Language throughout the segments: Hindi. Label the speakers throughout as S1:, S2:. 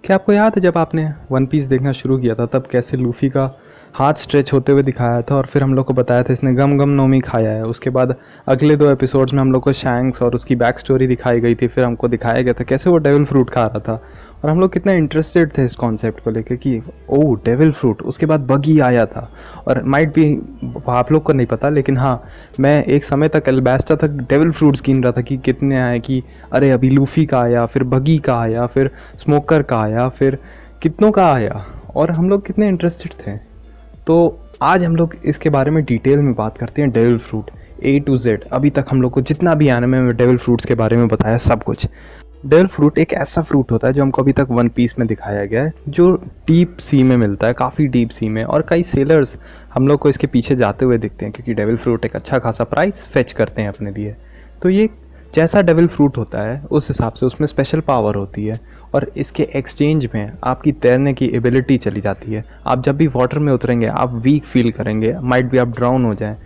S1: क्या आपको याद है जब आपने वन पीस देखना शुरू किया था तब कैसे लूफ़ी का हाथ स्ट्रेच होते हुए दिखाया था और फिर हम लोग को बताया था इसने गम गम नोमी खाया है। उसके बाद अगले 2 एपिसोड्स में हम लोग को शैंक्स और उसकी बैक स्टोरी दिखाई गई थी। फिर हमको दिखाया गया था कैसे वो डेविल फ्रूट खा रहा था और हम लोग कितना इंटरेस्टेड थे इस कॉन्सेप्ट को लेकर कि ओह डेविल फ्रूट। उसके बाद बगी आया था और माइट भी आप लोग को नहीं पता, लेकिन हाँ मैं एक समय तक एल्बास्टा तक डेविल फ्रूट्स गिन रहा था कि कितने आए, कि अरे अभी लूफ़ी का आया, फिर बगी का आया, फिर स्मोकर का आया, फिर कितनों का आया और हम लोग कितने इंटरेस्टेड थे। तो आज हम लोग इसके बारे में डिटेल में बात करते हैं devil fruit A to Z। अभी तक हम लोग को जितना भी एनिमे में डेविल फ्रूट्स के बारे में बताया सब कुछ। डेविल फ्रूट एक ऐसा फ्रूट होता है जो हमको अभी तक वन पीस में दिखाया गया है, जो डीप सी में मिलता है, काफ़ी डीप सी में, और कई सेलर्स हम लोग को इसके पीछे जाते हुए दिखते हैं क्योंकि डेविल फ्रूट एक अच्छा खासा प्राइस फेच करते हैं अपने लिए। तो ये जैसा डेविल फ्रूट होता है उस हिसाब से उसमें स्पेशल पावर होती है और इसके एक्सचेंज में आपकी तैरने की एबिलिटी चली जाती है। आप जब भी वाटर में उतरेंगे आप वीक फील करेंगे, माइट भी आप ड्राउन हो जाएं।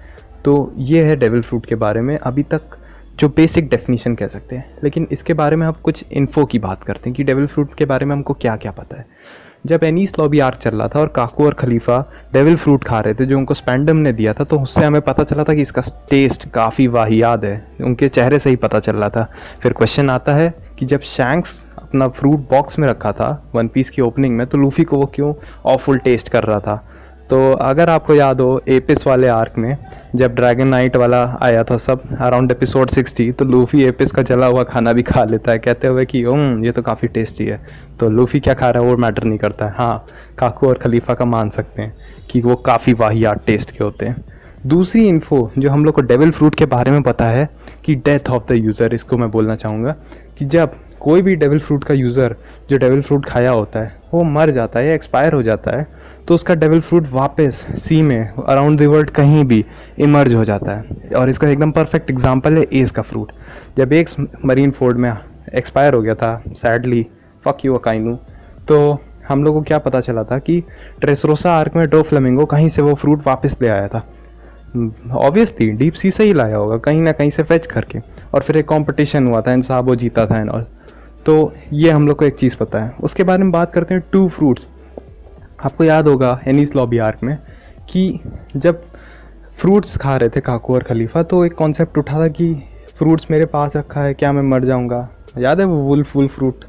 S1: तो ये है डेविल फ्रूट के बारे में अभी तक जो बेसिक डेफिनेशन कह सकते हैं। लेकिन इसके बारे में आप कुछ इन्फो की बात करते हैं कि डेविल फ्रूट के बारे में हमको क्या क्या पता है। जब एनीस लॉबी आर्क चल रहा था और काकू और खलीफा डेविल फ्रूट खा रहे थे जो उनको स्पैंडम ने दिया था, तो उससे हमें पता चला था कि इसका टेस्ट काफ़ी वाहियात है, उनके चेहरे से ही पता चल रहा था। फिर क्वेश्चन आता है कि जब शैंक्स अपना फ्रूट बॉक्स में रखा था वन पीस की ओपनिंग में, तो लूफ़ी को वो क्यों ऑफुल टेस्ट कर रहा था। तो अगर आपको याद हो एपिस वाले आर्क में जब ड्रैगन नाइट वाला आया था सब अराउंड एपिसोड 60, तो लूफ़ी एपिस का जला हुआ खाना भी खा लेता है कहते हुए कि ये तो काफ़ी टेस्टी है। तो लूफ़ी क्या खा रहा है वो मैटर नहीं करता है। हाँ, काकू और खलीफा का मान सकते हैं कि वो काफ़ी वाहियात टेस्ट के होते हैं। दूसरी इन्फो जो हम लोग को डेविल फ्रूट के बारे में पता है कि डेथ ऑफ द यूज़र, इसको मैं बोलना चाहूँगा कि जब कोई भी डेविल फ्रूट का यूज़र जो डेविल फ्रूट खाया होता है वो मर जाता है या एक्सपायर हो जाता है, तो उसका डेविल फ्रूट वापस सी में अराउंड द वर्ल्ड कहीं भी इमर्ज हो जाता है। और इसका एकदम परफेक्ट एग्जांपल है एस का फ्रूट। जब एक्स मरीन फोर्ड में एक्सपायर हो गया था सैडली, फक यू अकाइनू, तो हम लोग को क्या पता चला था कि ट्रेसरोसा आर्क में डो फ्लेमिंगो कहीं से वो फ्रूट वापस ले आया था। ऑब्वियसली डीप सी से ही लाया होगा कहीं ना कहीं से फेच करके, और फिर एक कंपटीशन हुआ था, इंसाब वो जीता था एंड ऑल। तो ये हम लोग को एक चीज़ पता है। उसके बारे में बात करते हैं टू फ्रूट्स। आपको याद होगा एनीस लॉबी आर्क में कि जब फ्रूट्स खा रहे थे काकू और खलीफा, तो एक कॉन्सेप्ट उठा था कि फ्रूट्स मेरे पास रखा है, क्या मैं मर जाऊंगा। याद है वो वुल्फ फ्रूट?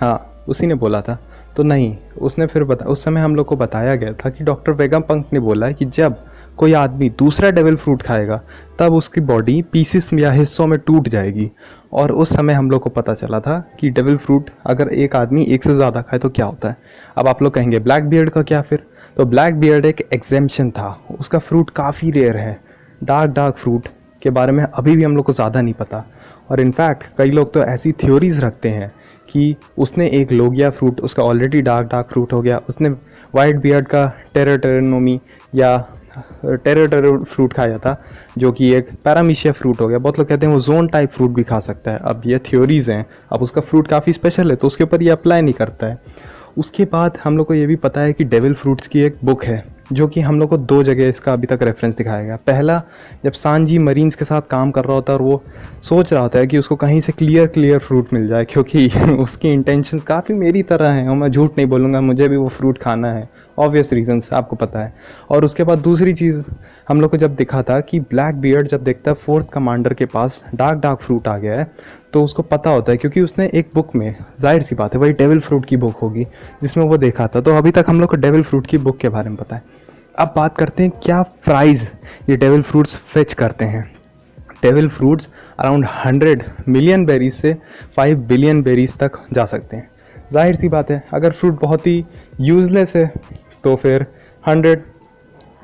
S1: हाँ, उसी ने बोला था। तो नहीं, उसने फिर उस समय हम लोग को बताया गया था कि डॉक्टर वेगापंक ने बोला है कि जब कोई आदमी दूसरा डेविल फ्रूट खाएगा तब उसकी बॉडी पीसेस या हिस्सों में टूट जाएगी। और उस समय हम लोग को पता चला था कि डेविल फ्रूट अगर एक आदमी एक से ज़्यादा खाए तो क्या होता है। अब आप लोग कहेंगे ब्लैक बियर्ड का क्या फिर? तो ब्लैक बियर्ड एक एग्जेम्पशन था, उसका फ्रूट काफ़ी रेयर है। डार्क फ्रूट के बारे में अभी भी हम लोग को ज़्यादा नहीं पता। और इनफैक्ट कई लोग तो ऐसी थ्योरीज रखते हैं कि उसने एक लोगिया फ्रूट, उसका ऑलरेडी डार्क फ्रूट हो गया, उसने वाइट बियर्ड का टेरेटेरोनोमी या टेरेटेरो फ्रूट खाया था जो कि एक पैरामीशिया फ्रूट हो गया। बहुत लोग कहते हैं वो जोन टाइप फ्रूट भी खा सकता है। अब ये थ्योरीज़ हैं, अब उसका फ्रूट काफ़ी स्पेशल है तो उसके ऊपर ये अप्लाई नहीं करता है। उसके बाद हम लोग को ये भी पता है कि डेविल फ्रूट्स की एक बुक है जो कि हम लोग को 2 जगह इसका अभी तक रेफरेंस दिखाया गया। पहला, जब सांजी मरीन्स के साथ काम कर रहा होता है और वो सोच रहा होता है कि उसको कहीं से क्लियर फ्रूट मिल जाए, क्योंकि उसकी इंटेंशंस काफ़ी मेरी तरह हैं और मैं झूठ नहीं बोलूँगा, मुझे भी वो फ्रूट खाना है, ऑब्वियस रीजंस आपको पता है। और उसके बाद दूसरी चीज़ हम लोग को जब दिखा था कि ब्लैक बियर्ड जब देखता है फोर्थ कमांडर के पास डार्क फ्रूट आ गया है, तो उसको पता होता है क्योंकि उसने एक बुक में, जाहिर सी बात है वही डेविल फ्रूट की बुक होगी जिसमें वो देखा था। तो अभी तक हम लोग को डेविल फ्रूट की बुक के बारे में पता है। अब बात करते हैं क्या प्राइस ये डेविल फ्रूट्स फेच करते हैं। Devil fruits around 100 million berries से 5 बिलियन बेरीज तक जा सकते हैं। जाहिर सी बात है अगर फ्रूट बहुत ही यूजलेस है तो फिर 100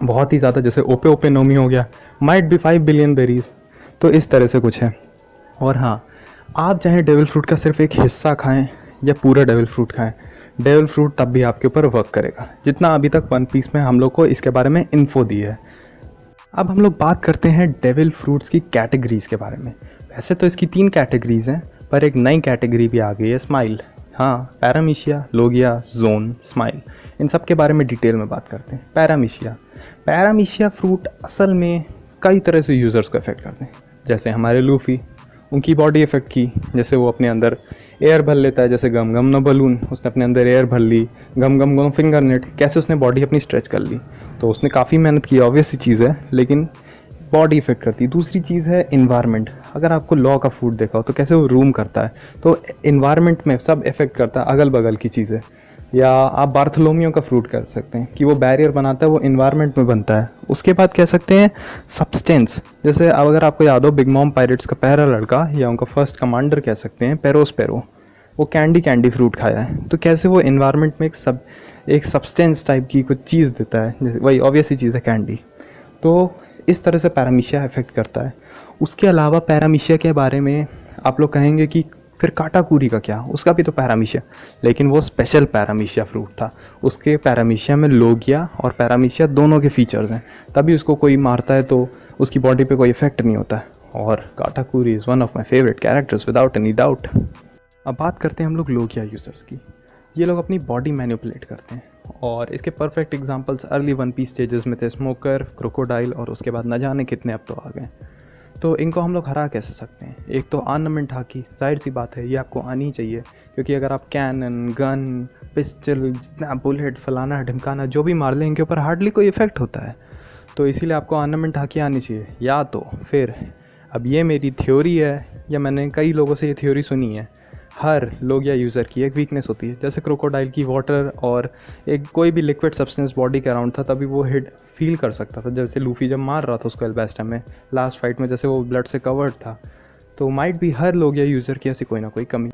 S1: बहुत ही ज़्यादा, जैसे ओपे नोमी हो गया, माइट बी 5 बिलियन बेरीज। तो इस तरह से कुछ है। और हाँ, आप चाहे डेविल फ्रूट का सिर्फ एक हिस्सा खाएं या पूरा डेविल फ्रूट खाएं, डेविल फ्रूट तब भी आपके ऊपर वर्क करेगा, जितना अभी तक वन पीस में हम लोग को इसके बारे में इन्फो दी है। अब हम लोग बात करते हैं डेविल फ्रूट्स की कैटेगरीज़ के बारे में। वैसे तो इसकी 3 कैटेगरीज़ हैं, पर एक नई कैटेगरी भी आ गई है, स्माइल। हाँ, पैरामीशिया, लोगिया, जोन, स्माइल, इन सब के बारे में डिटेल में बात करते हैं। पैरामीशिया फ्रूट असल में कई तरह से यूज़र्स को इफेक्ट करते हैं, जैसे हमारे लूफ़ी उनकी बॉडी इफेक्ट की, जैसे वो अपने अंदर एयर भर लेता है, जैसे गम गम नो बलून, उसने अपने अंदर एयर भर ली, गम गम नो फिंगर नेट, कैसे उसने बॉडी अपनी स्ट्रेच कर ली। तो उसने काफ़ी मेहनत की, ऑब्वियस सी चीज़ है, लेकिन बॉडी इफेक्ट करती है। दूसरी चीज़ है इन्वायरमेंट। अगर आपको लॉ का फूड देखा हो तो कैसे वो रूम करता है, तो इन्वायरमेंट में सब इफेक्ट करता है, अगल बगल की चीज़ें। या आप बार्थोलोमियो का फ्रूट कर सकते हैं कि वो बैरियर बनाता है, वो इन्वायरमेंट में बनता है। उसके बाद कह सकते हैं सब्सटेंस, जैसे अब अगर आपको याद हो बिग मॉम पायरेट्स का पहला लड़का या उनका फर्स्ट कमांडर कह सकते हैं पेरो, वो कैंडी फ्रूट खाया है। तो कैसे वो इन्वायरमेंट में एक सब्सटेंस टाइप की कुछ चीज़ देता है, जैसे वही ऑब्वियस ही चीज़ है कैंडी। तो इस तरह से पैरामीशिया इफेक्ट करता है। उसके अलावा पैरामीशिया के बारे में आप लोग कहेंगे कि फिर काटाकुरी का क्या, उसका भी तो पैरामीशिया, लेकिन वो स्पेशल पैरामीशिया फ्रूट था। उसके पैरामीशिया में लोगिया और पैरामीशिया दोनों के फीचर्स हैं, तभी उसको कोई मारता है तो उसकी बॉडी पे कोई इफेक्ट नहीं होता है। और Katakuri is one of my favourite characters without any doubt. अब बात करते हैं हम लोग लोगिया यूज़र्स की। ये लोग अपनी बॉडी मैनिपुलेट करते हैं, और इसके perfect examples early one piece stages में थे स्मोकर, क्रोकोडाइल, और उसके बाद न जाने कितने अब तो आ गए। तो इनको हम लोग हरा कैसे सकते हैं? एक तो आर्नामेंट हाकी, जाहिर सी बात है ये आपको आनी चाहिए, क्योंकि अगर आप कैनन, गन, पिस्टल, जितना बुलेट, फलाना ढिमकाना जो भी मार लें, इनके ऊपर हार्डली कोई इफेक्ट होता है। तो इसीलिए आपको आर्नामेंट हाकी आनी चाहिए। या तो फिर, अब ये मेरी थ्योरी है या मैंने कई लोगों से ये थ्योरी सुनी है, हर लोग या यूज़र की एक वीकनेस होती है। जैसे क्रोकोडाइल की वाटर और एक कोई भी लिक्विड सब्सटेंस बॉडी के अराउंड था, तभी वो हिट फील कर सकता था। जैसे लूफी जब मार रहा था उसको एल्बास्टा में लास्ट फाइट में, जैसे वो ब्लड से कवर्ड था। तो माइट भी हर लोग या यूज़र की ऐसी कोई ना कोई कमी।